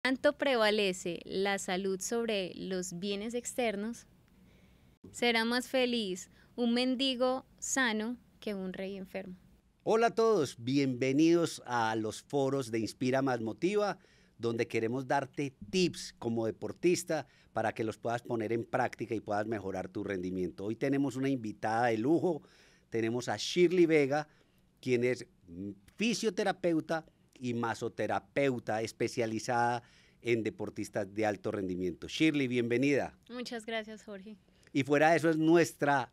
Tanto prevalece la salud sobre los bienes externos, será más feliz un mendigo sano que un rey enfermo. Hola a todos, bienvenidos a los foros de Inspira Más Motiva, donde queremos darte tips como deportista para que los puedas poner en práctica y puedas mejorar tu rendimiento. Hoy tenemos una invitada de lujo, tenemos a Shirley Vega, quien es fisioterapeuta y masoterapeuta especializada en deportistas de alto rendimiento. Shirley, bienvenida. Muchas gracias, Jorge. Y fuera de eso es nuestra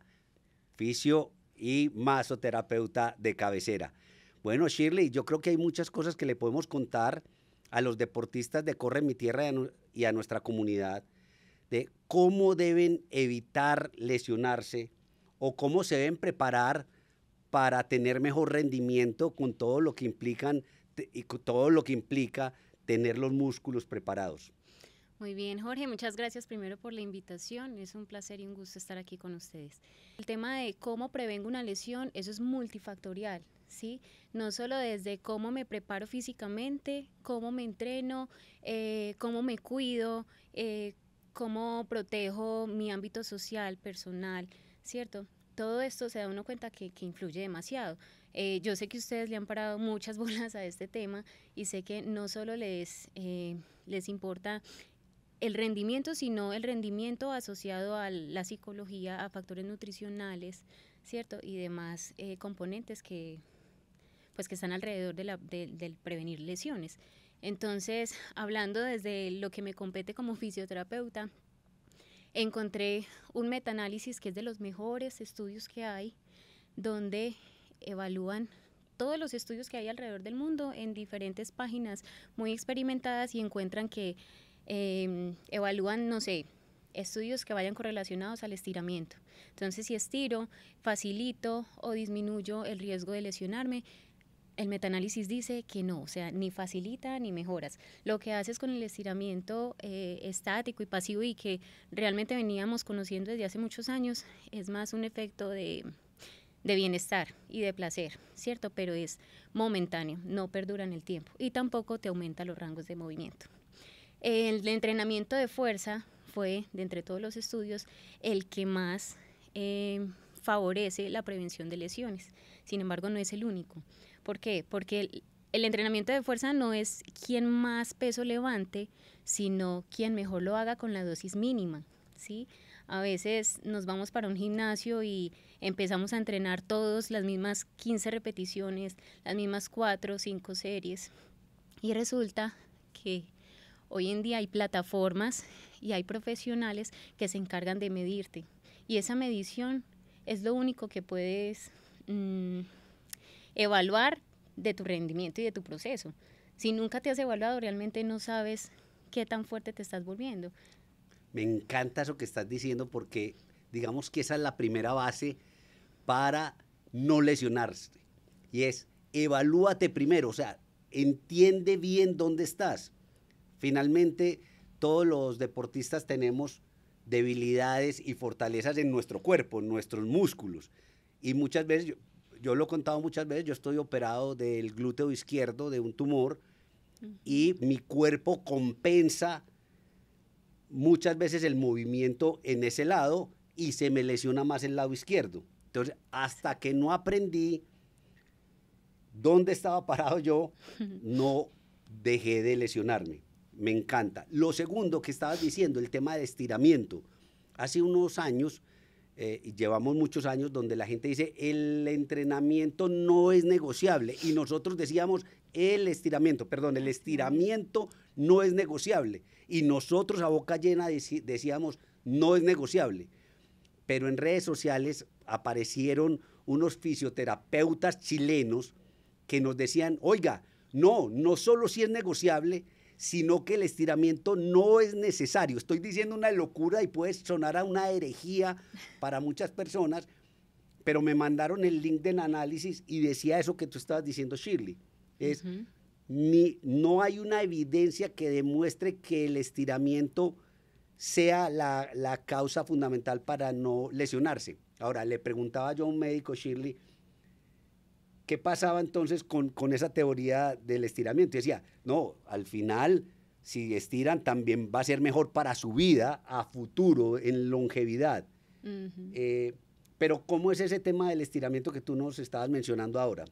fisio y masoterapeuta de cabecera. Bueno, Shirley, yo creo que hay muchas cosas que le podemos contar a los deportistas de Corre Mi Tierra y a nuestra comunidad de cómo deben evitar lesionarse o cómo se deben preparar para tener mejor rendimiento con todo lo que implican y con todo lo que implica tener los músculos preparados. Muy bien, Jorge, muchas gracias primero por la invitación. Es un placer y un gusto estar aquí con ustedes. El tema de cómo prevengo una lesión, eso es multifactorial, ¿sí? No solo desde cómo me preparo físicamente, cómo me entreno, cómo me cuido, cómo protejo mi ámbito social, personal, ¿cierto? Todo esto se da uno cuenta que influye demasiado. Yo sé que ustedes le han parado muchas bolas a este tema y sé que no solo les importa el rendimiento, sino el rendimiento asociado a la psicología, a factores nutricionales, ¿cierto? Y demás componentes que están alrededor del prevenir lesiones. Entonces, hablando desde lo que me compete como fisioterapeuta, encontré un metaanálisis que es de los mejores estudios que hay, donde evalúan todos los estudios que hay alrededor del mundo en diferentes páginas muy experimentadas y encuentran que evalúan, no sé, estudios que vayan correlacionados al estiramiento. Entonces, si estiro, facilito o disminuyo el riesgo de lesionarme. El metaanálisis dice que no, o sea, ni facilita ni mejoras. Lo que haces con el estiramiento estático y pasivo y que realmente veníamos conociendo desde hace muchos años es más un efecto de bienestar y de placer, ¿cierto? Pero es momentáneo, no perdura en el tiempo y tampoco te aumenta los rangos de movimiento. El entrenamiento de fuerza fue, de entre todos los estudios, el que más favorece la prevención de lesiones. Sin embargo, no es el único. ¿Por qué? Porque el entrenamiento de fuerza no es quien más peso levante, sino quien mejor lo haga con la dosis mínima, ¿sí? A veces nos vamos para un gimnasio y empezamos a entrenar todos las mismas 15 repeticiones, las mismas 4 o 5 series. Y resulta que hoy en día hay plataformas y hay profesionales que se encargan de medirte. Y esa medición es lo único que puedes evaluar de tu rendimiento y de tu proceso. Si nunca te has evaluado, realmente no sabes qué tan fuerte te estás volviendo. Me encanta eso que estás diciendo porque digamos que esa es la primera base para no lesionarse. Y es, evalúate primero, o sea, entiende bien dónde estás. Finalmente, todos los deportistas tenemos debilidades y fortalezas en nuestro cuerpo, en nuestros músculos. Y muchas veces, yo lo he contado muchas veces, yo estoy operado del glúteo izquierdo de un tumor y mi cuerpo compensa muchas veces el movimiento en ese lado y se me lesiona más el lado izquierdo. Entonces, hasta que no aprendí dónde estaba parado yo, no dejé de lesionarme. Me encanta. Lo segundo que estabas diciendo, el tema de estiramiento. Hace unos años, llevamos muchos años donde la gente dice el entrenamiento no es negociable y nosotros decíamos el estiramiento no es negociable y nosotros a boca llena decíamos no es negociable. Pero en redes sociales aparecieron unos fisioterapeutas chilenos que nos decían, oiga, no solo si es negociable, sino que el estiramiento no es necesario. Estoy diciendo una locura y puede sonar a una herejía para muchas personas, pero me mandaron el link del análisis y decía eso que tú estabas diciendo, Shirley. Es, no hay una evidencia que demuestre que el estiramiento sea la causa fundamental para no lesionarse. Ahora, le preguntaba yo a un médico, Shirley, ¿qué pasaba entonces con esa teoría del estiramiento? Y decía, no, al final si estiran, también va a ser mejor para su vida a futuro, en longevidad. Pero ¿cómo es ese tema del estiramiento que tú nos estabas mencionando ahora?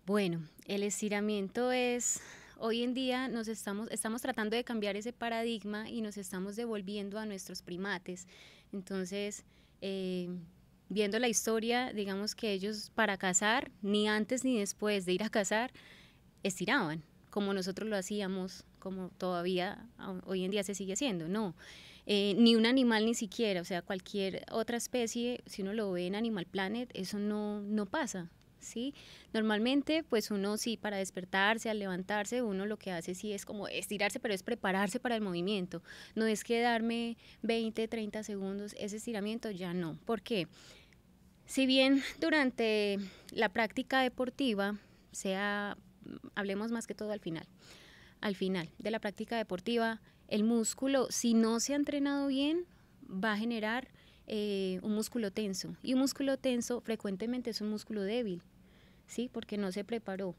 Bueno, el estiramiento es, hoy en día estamos tratando de cambiar ese paradigma y nos estamos devolviendo a nuestros primates. Entonces, viendo la historia, digamos que ellos para cazar, ni antes ni después de ir a cazar, estiraban, como nosotros lo hacíamos, como todavía hoy en día se sigue haciendo, no. Ni un animal ni siquiera, o sea, cualquier otra especie, si uno lo ve en Animal Planet, eso no pasa, ¿sí? Normalmente, pues uno sí, para despertarse, al levantarse, uno lo que hace sí es como estirarse, pero es prepararse para el movimiento, no es quedarme 20, 30 segundos, ese estiramiento ya no. ¿Por qué? Si bien durante la práctica deportiva, hablemos más que todo al final de la práctica deportiva, el músculo, si no se ha entrenado bien, va a generar un músculo tenso. Y un músculo tenso frecuentemente es un músculo débil, ¿sí? Porque no se preparó.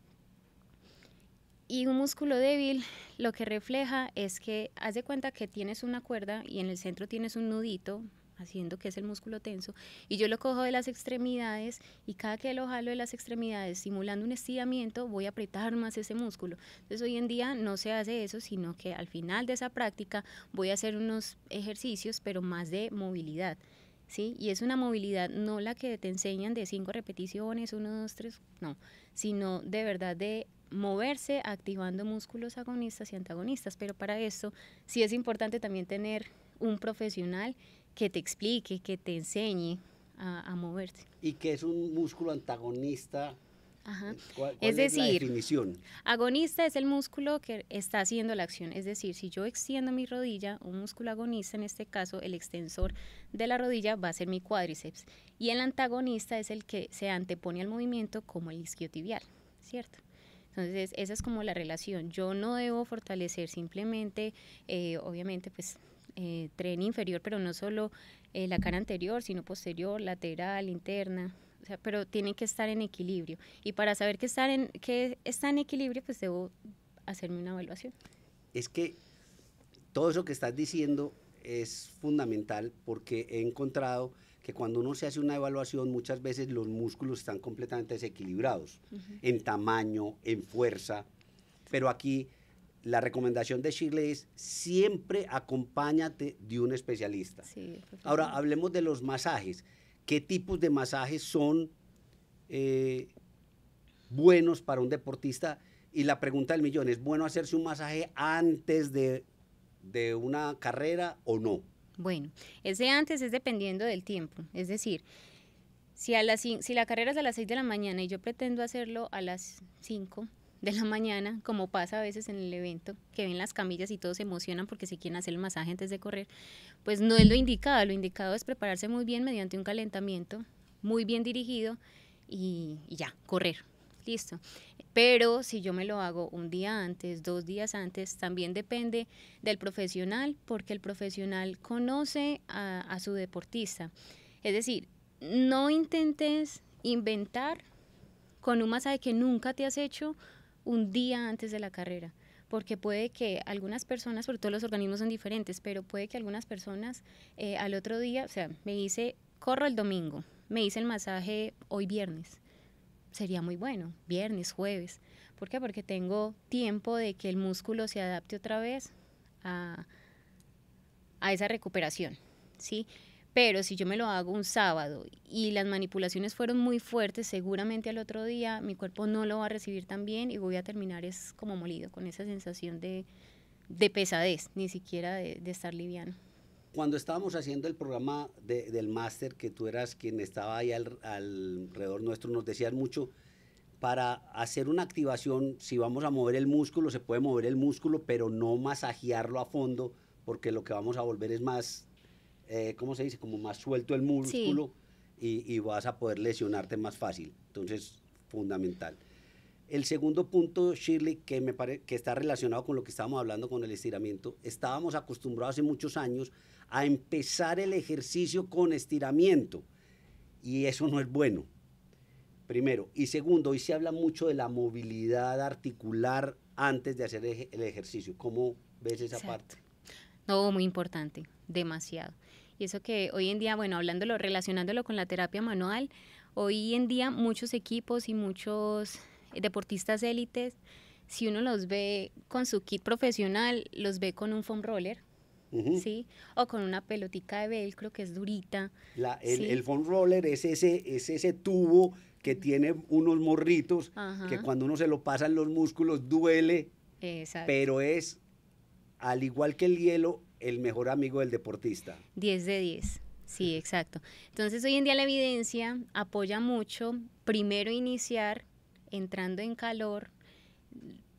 Y un músculo débil lo que refleja es que haz de cuenta que tienes una cuerda y en el centro tienes un nudito, haciendo que es el músculo tenso, y yo lo cojo de las extremidades y cada que lo jalo de las extremidades simulando un estiramiento voy a apretar más ese músculo. Entonces hoy en día no se hace eso, sino que al final de esa práctica voy a hacer unos ejercicios pero más de movilidad, ¿sí? Y es una movilidad no la que te enseñan de 5 repeticiones, 1, 2, 3, no, sino de verdad de moverse activando músculos agonistas y antagonistas, pero para esto sí es importante también tener un profesional que te explique, que te enseñe a moverte. ¿Y qué es un músculo antagonista? Ajá. ¿Cuál Es es la decir, definición? agonista es el músculo que está haciendo la acción, es decir, si yo extiendo mi rodilla, un músculo agonista, en este caso el extensor de la rodilla va a ser mi cuádriceps, y el antagonista es el que se antepone al movimiento como el isquiotibial, ¿cierto? Entonces, esa es como la relación. Yo no debo fortalecer simplemente, obviamente, pues, tren inferior, pero no solo la cara anterior, sino posterior, lateral, interna. O sea, pero tienen que estar en equilibrio. Y para saber que está en equilibrio, pues debo hacerme una evaluación. Es que todo eso que estás diciendo es fundamental porque he encontrado que cuando uno se hace una evaluación muchas veces los músculos están completamente desequilibrados en tamaño, en fuerza, pero aquí la recomendación de Shirley es siempre acompáñate de un especialista. Sí, ahora hablemos de los masajes. ¿Qué tipos de masajes son buenos para un deportista? Y la pregunta del millón, ¿es bueno hacerse un masaje antes de una carrera o no? Bueno, ese antes es dependiendo del tiempo, es decir, si la carrera es a las 6 de la mañana y yo pretendo hacerlo a las 5 de la mañana, como pasa a veces en el evento, que ven las camillas y todos se emocionan porque se quieren hacer el masaje antes de correr, pues no es lo indicado es prepararse muy bien mediante un calentamiento muy bien dirigido y ya, correr, listo. Pero si yo me lo hago un día antes, 2 días antes, también depende del profesional, porque el profesional conoce a su deportista. Es decir, no intentes inventar con un masaje que nunca te has hecho un día antes de la carrera, porque puede que algunas personas, sobre todo los organismos son diferentes, pero puede que algunas personas al otro día, o sea, corro el domingo, me hice el masaje hoy viernes, sería muy bueno, viernes, jueves. ¿Por qué? Porque tengo tiempo de que el músculo se adapte otra vez a esa recuperación, ¿sí? Pero si yo me lo hago un sábado y las manipulaciones fueron muy fuertes, seguramente al otro día mi cuerpo no lo va a recibir tan bien y voy a terminar es como molido, con esa sensación de pesadez, ni siquiera de estar liviano. Cuando estábamos haciendo el programa del máster, que tú eras quien estaba ahí alrededor nuestro, nos decían mucho, para hacer una activación, si vamos a mover el músculo, se puede mover el músculo, pero no masajearlo a fondo, porque lo que vamos a volver es más, ¿cómo se dice? Como más suelto el músculo, sí. y vas a poder lesionarte más fácil. Entonces, fundamental. El segundo punto, Shirley, que me parece que está relacionado con lo que estábamos hablando con el estiramiento, estábamos acostumbrados hace muchos años a empezar el ejercicio con estiramiento y eso no es bueno, primero. Y segundo, hoy se habla mucho de la movilidad articular antes de hacer el ejercicio. ¿Cómo ves esa Exacto. parte? No, muy importante, demasiado. Y eso que hoy en día, bueno, hablándolo, relacionándolo con la terapia manual, hoy en día muchos equipos y muchos deportistas élites, si uno los ve con su kit profesional, los ve con un foam roller, Ujú. ¿sí? O con una pelotica de velcro que es durita, El ¿sí? foam roller es ese tubo que tiene unos morritos que Ajá, cuando uno se lo pasa en los músculos duele, exacto. pero es, al igual que el hielo, el mejor amigo del deportista. 10 de 10. Sí, exacto. Entonces hoy en día la evidencia apoya mucho, primero iniciar entrando en calor,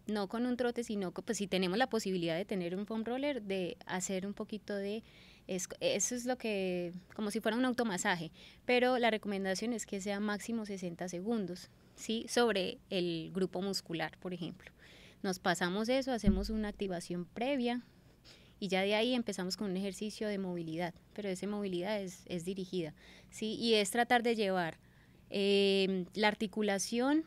no con un trote, sino que pues si tenemos la posibilidad de tener un foam roller, de hacer un poquito de, eso es lo que, como si fuera un automasaje, pero la recomendación es que sea máximo 60 segundos, ¿sí? Sobre el grupo muscular, por ejemplo. Nos pasamos eso, hacemos una activación previa y ya de ahí empezamos con un ejercicio de movilidad, pero esa movilidad es dirigida, ¿sí? Y es tratar de llevar la articulación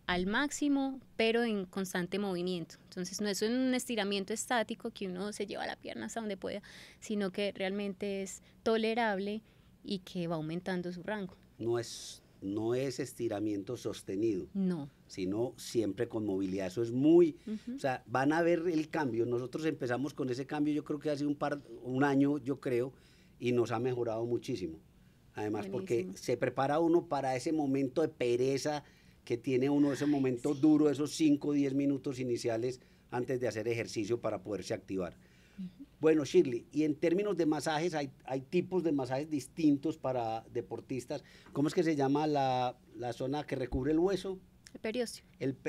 al máximo, pero en constante movimiento. Entonces no es un estiramiento estático que uno se lleva la pierna hasta donde pueda, sino que realmente es tolerable y que va aumentando su rango. No es estiramiento sostenido, No. sino siempre con movilidad. Eso es muy, o sea, van a ver el cambio. Nosotros empezamos con ese cambio, yo creo que hace un año, yo creo, y nos ha mejorado muchísimo. Además, porque Buenísimo. se prepara uno para ese momento de pereza que tiene uno, ese momento duro, esos 5 o 10 minutos iniciales antes de hacer ejercicio para poderse activar. Bueno, Shirley, y en términos de masajes, hay tipos de masajes distintos para deportistas. ¿Cómo es que se llama la zona que recubre el hueso? El periósteo.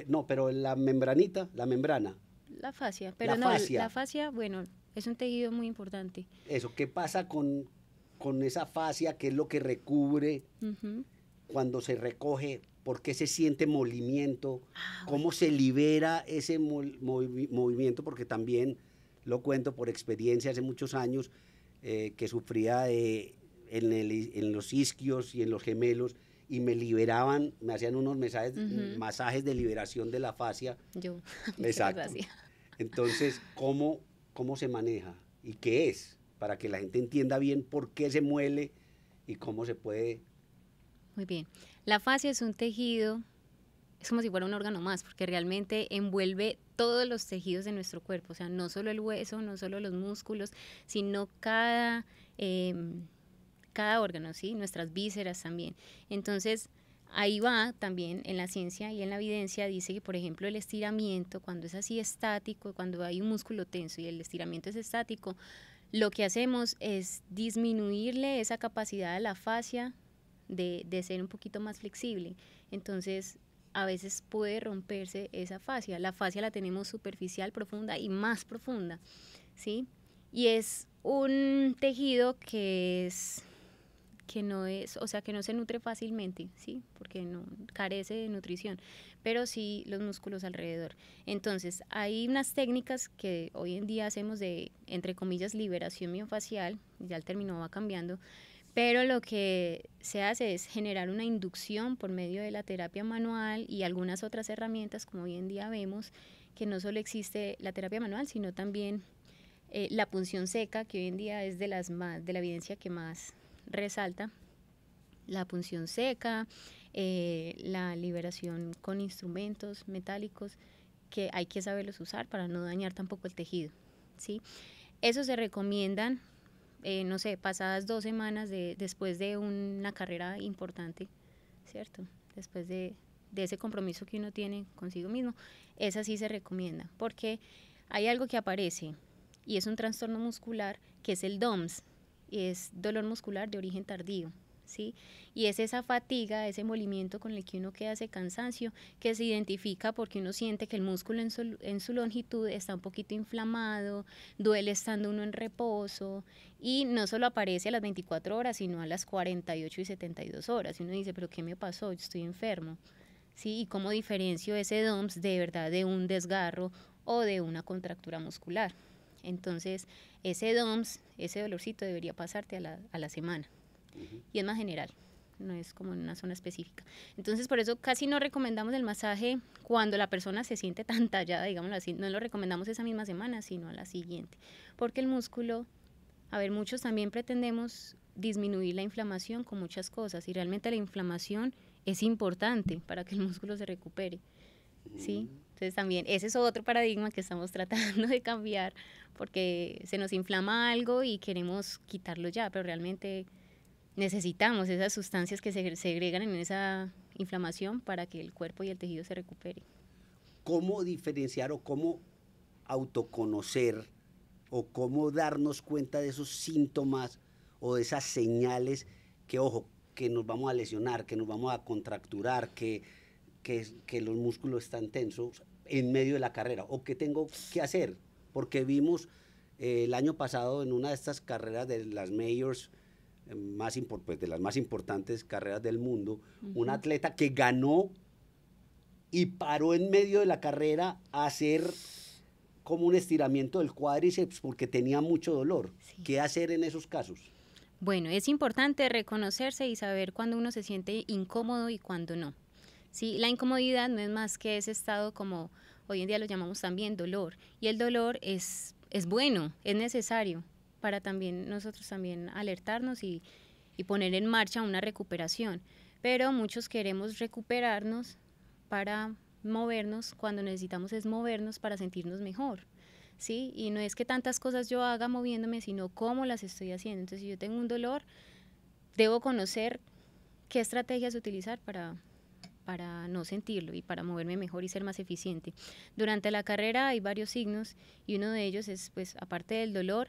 No, pero la membranita, la membrana, La fascia, la pero no, la fascia. fascia, bueno, es un tejido muy importante. Eso, ¿qué pasa con esa fascia? ¿Qué es lo que recubre Ujú. cuando se recoge? ¿Por qué se siente movimiento? Ah, bueno. ¿Cómo se libera ese movimiento? Porque también lo cuento por experiencia hace muchos años que sufría en los isquios y en los gemelos y me liberaban, me hacían unos masajes de liberación de la fascia. Yo, a mí se me Exacto. hacía. Entonces, ¿cómo se maneja? ¿Y qué es? Para que la gente entienda bien por qué se muele y cómo se puede. Muy bien. La fascia es un tejido, es como si fuera un órgano más, porque realmente envuelve todos los tejidos de nuestro cuerpo, o sea, no solo el hueso, no solo los músculos, sino cada órgano, ¿sí? Nuestras vísceras también. Entonces, ahí va también en la ciencia y en la evidencia, dice que, por ejemplo, el estiramiento, cuando es así estático, cuando hay un músculo tenso y el estiramiento es estático, lo que hacemos es disminuirle esa capacidad a la fascia de ser un poquito más flexible. Entonces, a veces puede romperse esa fascia. La fascia la tenemos superficial, profunda y más profunda, ¿sí? Y es un tejido que no es, o sea, que no se nutre fácilmente, ¿sí? Porque no carece de nutrición, pero sí los músculos alrededor. Entonces, hay unas técnicas que hoy en día hacemos de, entre comillas, liberación miofacial, ya el término va cambiando, pero lo que se hace es generar una inducción por medio de la terapia manual y algunas otras herramientas, como hoy en día vemos, que no solo existe la terapia manual, sino también la punción seca, que hoy en día es de la evidencia que más resalta. La punción seca, la liberación con instrumentos metálicos, que hay que saberlos usar para no dañar tampoco el tejido, ¿sí? Eso se recomiendan no sé, pasadas 2 semanas después de una carrera importante, ¿cierto? Después de ese compromiso que uno tiene consigo mismo, esa sí se recomienda, porque hay algo que aparece y es un trastorno muscular que es el DOMS, y es dolor muscular de origen tardío, ¿sí? Y es esa fatiga, ese molimiento con el que uno queda, ese cansancio, que se identifica porque uno siente que el músculo en su longitud está un poquito inflamado, duele estando uno en reposo, y no solo aparece a las 24 horas, sino a las 48 y 72 horas. Y uno dice, ¿pero qué me pasó? Yo estoy enfermo, ¿sí? ¿Y cómo diferencio ese DOMS de verdad de un desgarro o de una contractura muscular? Entonces, ese DOMS, ese dolorcito debería pasarte a la semana. Y es más general, no es como en una zona específica. Entonces, por eso casi no recomendamos el masaje cuando la persona se siente tan tallada, digámoslo así, no lo recomendamos esa misma semana, sino a la siguiente, porque el músculo, a ver, muchos también pretendemos disminuir la inflamación con muchas cosas, y realmente la inflamación es importante para que el músculo se recupere, ¿sí? Entonces también ese es otro paradigma que estamos tratando de cambiar, porque se nos inflama algo y queremos quitarlo ya, pero realmente necesitamos esas sustancias que se segregan en esa inflamación para que el cuerpo y el tejido se recupere. ¿Cómo diferenciar o cómo autoconocer o cómo darnos cuenta de esos síntomas o de esas señales que, ojo, que nos vamos a lesionar, que nos vamos a contracturar, que los músculos están tensos en medio de la carrera? ¿O qué tengo que hacer? Porque vimos el año pasado en una de estas carreras de las majors, pues de las más importantes carreras del mundo, un atleta que ganó y paró en medio de la carrera a hacer como un estiramiento del cuádriceps porque tenía mucho dolor. Sí. ¿Qué hacer en esos casos? Bueno, es importante reconocerse y saber cuándo uno se siente incómodo y cuándo no. Sí, la incomodidad no es más que ese estado, como hoy en día lo llamamos también dolor, y el dolor es bueno, es necesario para también nosotros también alertarnos y poner en marcha una recuperación, pero muchos queremos recuperarnos para movernos cuando necesitamos es movernos para sentirnos mejor, ¿sí? Y no es que tantas cosas yo haga moviéndome, sino cómo las estoy haciendo. Entonces, si yo tengo un dolor, debo conocer qué estrategias utilizar para no sentirlo y para moverme mejor y ser más eficiente. Durante la carrera hay varios signos y uno de ellos es, pues, aparte del dolor,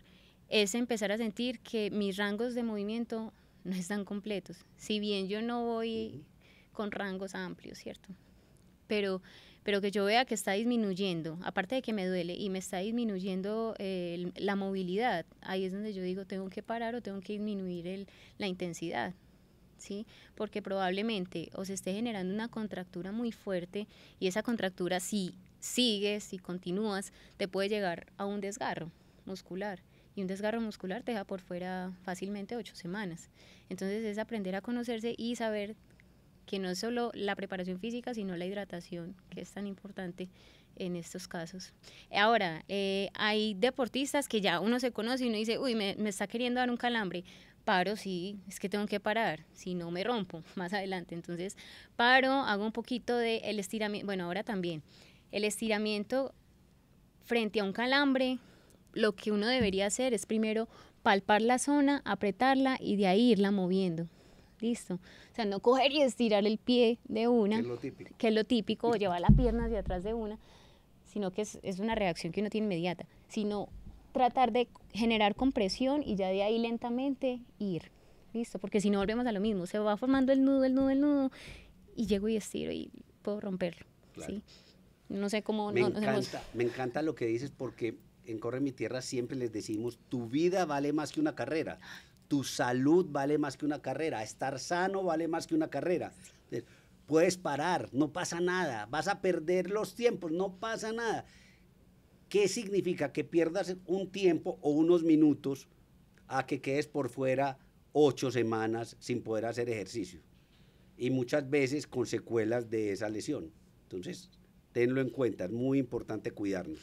es empezar a sentir que mis rangos de movimiento no están completos. Si bien yo no voy con rangos amplios, ¿cierto? Pero que yo vea que está disminuyendo, aparte de que me duele y me está disminuyendo la movilidad, ahí es donde yo digo, tengo que parar o tengo que disminuir la intensidad. ¿Sí? Porque probablemente o se esté generando una contractura muy fuerte y esa contractura, si sigues, si continúas, te puede llegar a un desgarro muscular, y un desgarro muscular te deja por fuera fácilmente 8 semanas. Entonces es aprender a conocerse y saber que no es solo la preparación física, sino la hidratación, que es tan importante en estos casos. Ahora, hay deportistas que ya uno se conoce y uno dice, uy, me está queriendo dar un calambre. Paro, sí, es que tengo que parar, si no me rompo más adelante. Entonces, paro, hago un poquito de el estiramiento, bueno, ahora también, el estiramiento frente a un calambre, lo que uno debería hacer es primero palpar la zona, apretarla y de ahí irla moviendo. Listo. O sea, no coger y estirar el pie de una, que es lo típico, o llevar la pierna hacia atrás de una, sino que es una reacción que uno tiene inmediata, sino tratar de generar compresión y ya de ahí lentamente ir, listo, porque si no volvemos a lo mismo, se va formando el nudo, y llego y estiro y puedo romperlo, claro. ¿Sí? No sé cómo... Me encanta lo que dices, porque en Corre Mi Tierra siempre les decimos, tu vida vale más que una carrera, tu salud vale más que una carrera, estar sano vale más que una carrera. Sí. Puedes parar, no pasa nada, vas a perder los tiempos, no pasa nada. ¿Qué significa? Que pierdas un tiempo o unos minutos a que quedes por fuera 8 semanas sin poder hacer ejercicio. Y muchas veces con secuelas de esa lesión. Entonces, tenlo en cuenta, es muy importante cuidarnos.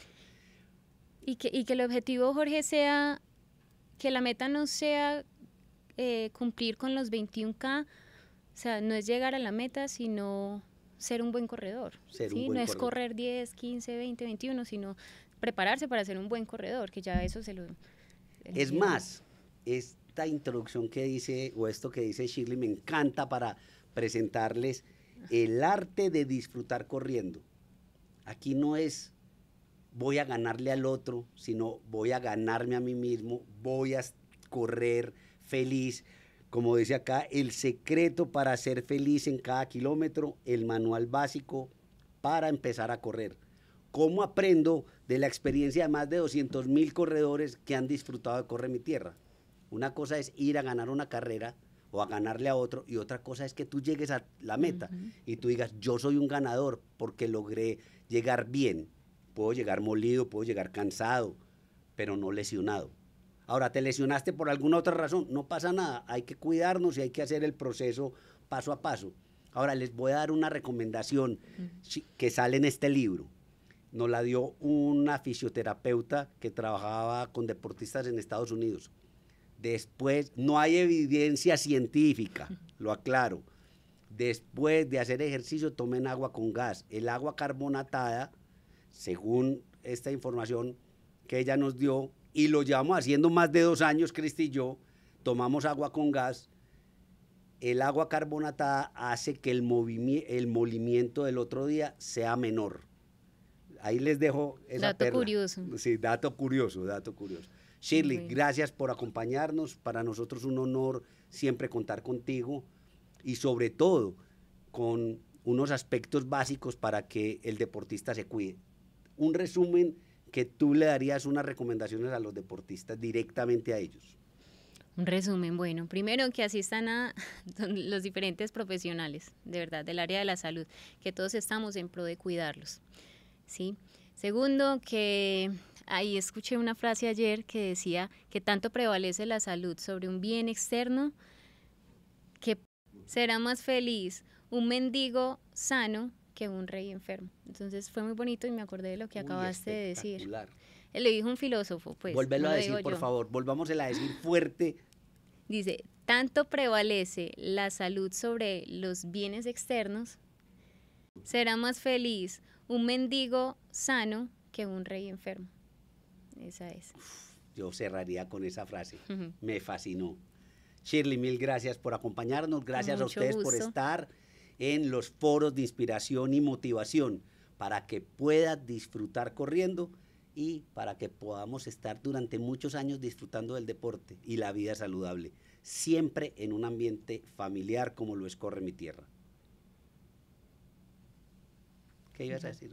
Y que el objetivo, Jorge, sea que la meta no sea cumplir con los 21K, o sea, no es llegar a la meta, sino ser un buen corredor. ¿Sí? No es correr 10, 15, 20, 21, sino prepararse para ser un buen corredor, que ya eso se lo... Es más, esta introducción que dice, o esto que dice Shirley, me encanta para presentarles el arte de disfrutar corriendo. Aquí no es voy a ganarle al otro, sino voy a ganarme a mí mismo, voy a correr feliz. Como dice acá, el secreto para ser feliz en cada kilómetro, el manual básico para empezar a correr. ¿Cómo aprendo de la experiencia de más de 200,000 corredores que han disfrutado de Corre Mi Tierra? Una cosa es ir a ganar una carrera o a ganarle a otro, y otra cosa es que tú llegues a la meta y tú digas, yo soy un ganador porque logré llegar bien. Puedo llegar molido, puedo llegar cansado, pero no lesionado. Ahora, ¿te lesionaste por alguna otra razón? No pasa nada, hay que cuidarnos y hay que hacer el proceso paso a paso. Ahora les voy a dar una recomendación que sale en este libro. Nos la dio una fisioterapeuta que trabajaba con deportistas en Estados Unidos. Después, no hay evidencia científica, lo aclaro. Después de hacer ejercicio, tomen agua con gas. El agua carbonatada, según esta información que ella nos dio, y lo llevamos haciendo más de 2 años, Cristi y yo, tomamos agua con gas. El agua carbonatada hace que el molimiento del otro día sea menor. Ahí les dejo esa dato perla. Curioso. Sí, dato curioso. Shirley, Bueno. gracias por acompañarnos. Para nosotros un honor siempre contar contigo y sobre todo con unos aspectos básicos para que el deportista se cuide. Un resumen que tú le darías unas recomendaciones a los deportistas directamente a ellos. Un resumen, bueno, primero que asistan a los diferentes profesionales, de verdad, del área de la salud, que todos estamos en pro de cuidarlos, ¿sí? Segundo, que ahí escuché una frase ayer que decía que tanto prevalece la salud sobre un bien externo que será más feliz un mendigo sano que un rey enfermo. Entonces fue muy bonito y me acordé de lo que acabaste de decir. Lo dijo un filósofo, pues. Vuélvelo no a lo decir, digo por yo. favor, volvámosela a decir fuerte. Dice, tanto prevalece la salud sobre los bienes externos, será más feliz un mendigo sano que un rey enfermo. Esa es. Yo cerraría con esa frase. Me fascinó. Shirley, mil gracias por acompañarnos. Gracias a ustedes por estar en los foros de inspiración y motivación para que puedas disfrutar corriendo y para que podamos estar durante muchos años disfrutando del deporte y la vida saludable, siempre en un ambiente familiar como lo es Corre Mi Tierra. ¿Qué ibas a decir?